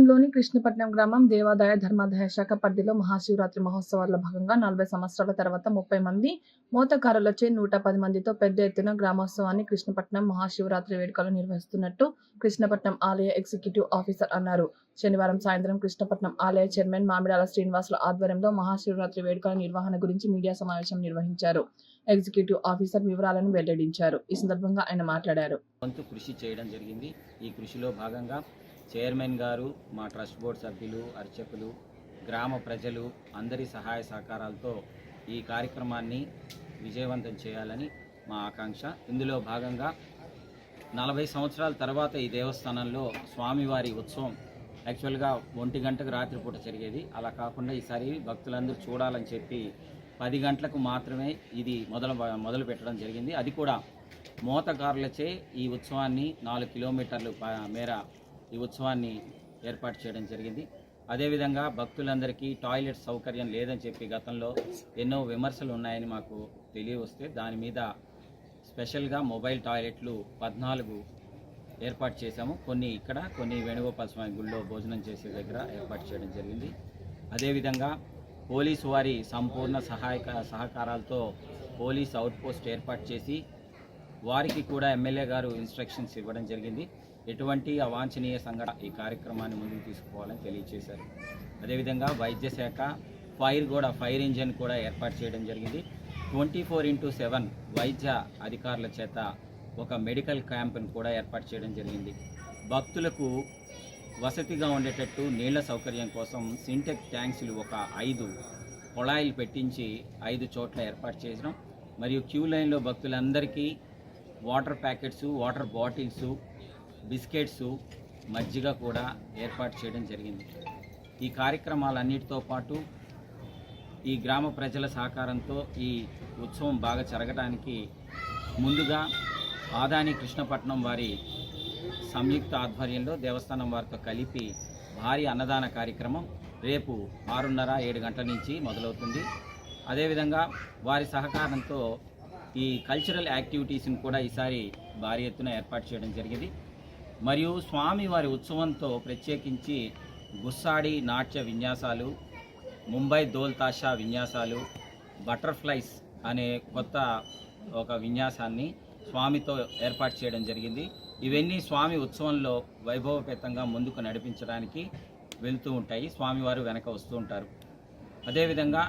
మండలంలోని కృష్ణపట్నం గ్రామం దేవాదాయ ధర్మాదాయ శాఖ పరిధిలో మహాశివరాత్రి మహోత్సవాల్లో భాగంగా 40 సంవత్సరాల తర్వాత 30 మంది మోతకారులచే 110 మందితో పెద్ద ఎత్తున గ్రామోత్సవాన్ని కృష్ణపట్నం మహాశివరాత్రి వేడుకలు నిర్వహిస్తున్నట్టు కృష్ణపట్నం ఆలయ ఎగ్జిక్యూటివ్ ఆఫీసర్ అన్నారు. శనివారం సాయంత్రం కృష్ణపట్నం ఆలయ చైర్మన్ మామిడాల శ్రీనివాసుల ఆధ్వర్యంలో మహాశివరాత్రి వేడుకల నిర్వహణ గురించి మీడియా సమావేశం నిర్వహించారు. ఎగ్జిక్యూటివ్ ఆఫీసర్ వివరాలను వెల్లడించారు. ఈ సందర్భంగా ఆయన మాట్లాడారు. కృషి చేయడం జరిగింది. ఈ కృషిలో భాగంగా చైర్మన్ గారు, మా ట్రస్ట్ బోర్డు సభ్యులు, అర్చకులు, గ్రామ ప్రజలు అందరి సహాయ సహకారాలతో ఈ కార్యక్రమాన్ని విజయవంతం చేయాలని మా ఆకాంక్ష. ఇందులో భాగంగా 40 సంవత్సరాల తర్వాత ఈ దేవస్థానంలో స్వామివారి ఉత్సవం యాక్చువల్గా 1 గంటకు రాత్రిపూట జరిగేది. అలా కాకుండా ఈసారి భక్తులందరూ చూడాలని చెప్పి 10 గంటలకు మాత్రమే ఇది మొదలు పెట్టడం జరిగింది. అది కూడా మోతకారులచే ఈ ఉత్సవాన్ని 4 కిలోమీటర్ల మేర ఈ ఉత్సవాన్ని ఏర్పాటు చేయడం జరిగింది. అదేవిధంగా భక్తులందరికీ టాయిలెట్ సౌకర్యం లేదని చెప్పి గతంలో ఎన్నో విమర్శలు ఉన్నాయని మాకు తెలియవస్తే దాని మీద స్పెషల్గా మొబైల్ టాయిలెట్లు 14 ఏర్పాటు చేశాము. కొన్ని ఇక్కడ, కొన్ని వేణుగోపాల స్వామి గుళ్ళో భోజనం చేసే దగ్గర ఏర్పాటు చేయడం జరిగింది. అదేవిధంగా పోలీసు వారి సంపూర్ణ సహకారాలతో పోలీస్ అవుట్ పోస్ట్ ఏర్పాటు చేసి వారికి కూడా ఎమ్మెల్యే గారు ఇన్స్ట్రక్షన్స్ ఇవ్వడం జరిగింది. ఎటువంటి అవాంఛనీయ సంఘటన ఈ కార్యక్రమాన్ని ముందుకు తీసుకుపోవాలని తెలియజేశారు. అదేవిధంగా వైద్య శాఖ ఫైర్ ఇంజిన్ కూడా ఏర్పాటు చేయడం జరిగింది. 24/7 వైద్య అధికారుల చేత ఒక మెడికల్ క్యాంపును కూడా ఏర్పాటు చేయడం జరిగింది. భక్తులకు వసతిగా ఉండేటట్టు నీళ్ల సౌకర్యం కోసం సింటెక్ ట్యాంక్స్లు ఒక 5 కొళాయిలు పెట్టించి 5 చోట్ల ఏర్పాటు చేయడం, మరియు క్యూ లైన్లో భక్తులందరికీ water packets, water bottles, biscuits, మజ్జిగ కూడా ఏర్పాటు చేయడం జరిగింది. ఈ కార్యక్రమాలన్నిటితో పాటు ఈ గ్రామ ప్రజల సహకారంతో ఈ ఉత్సవం బాగా జరగడానికి ముందుగా ఆదాని కృష్ణపట్నం వారి సంయుక్త ఆధ్వర్యంలో దేవస్థానం వారితో కలిపి భారీ అన్నదాన కార్యక్రమం రేపు 6:30-7 గంటల నుంచి మొదలవుతుంది. అదేవిధంగా వారి సహకారంతో ఈ కల్చరల్ యాక్టివిటీస్ని కూడా ఈసారి భారీ ఎత్తున ఏర్పాటు చేయడం జరిగింది. మరియు స్వామివారి ఉత్సవంతో ప్రత్యేకించి గుస్సాడి నాట్య విన్యాసాలు, ముంబై దోల్ తాషా విన్యాసాలు, బటర్ఫ్లైస్ అనే కొత్త ఒక విన్యాసాన్ని స్వామితో ఏర్పాటు చేయడం జరిగింది. ఇవన్నీ స్వామి ఉత్సవంలో వైభవపేతంగా ముందుకు నడిపించడానికి వెళ్తూ ఉంటాయి. స్వామివారు వెనక వస్తూ ఉంటారు. అదేవిధంగా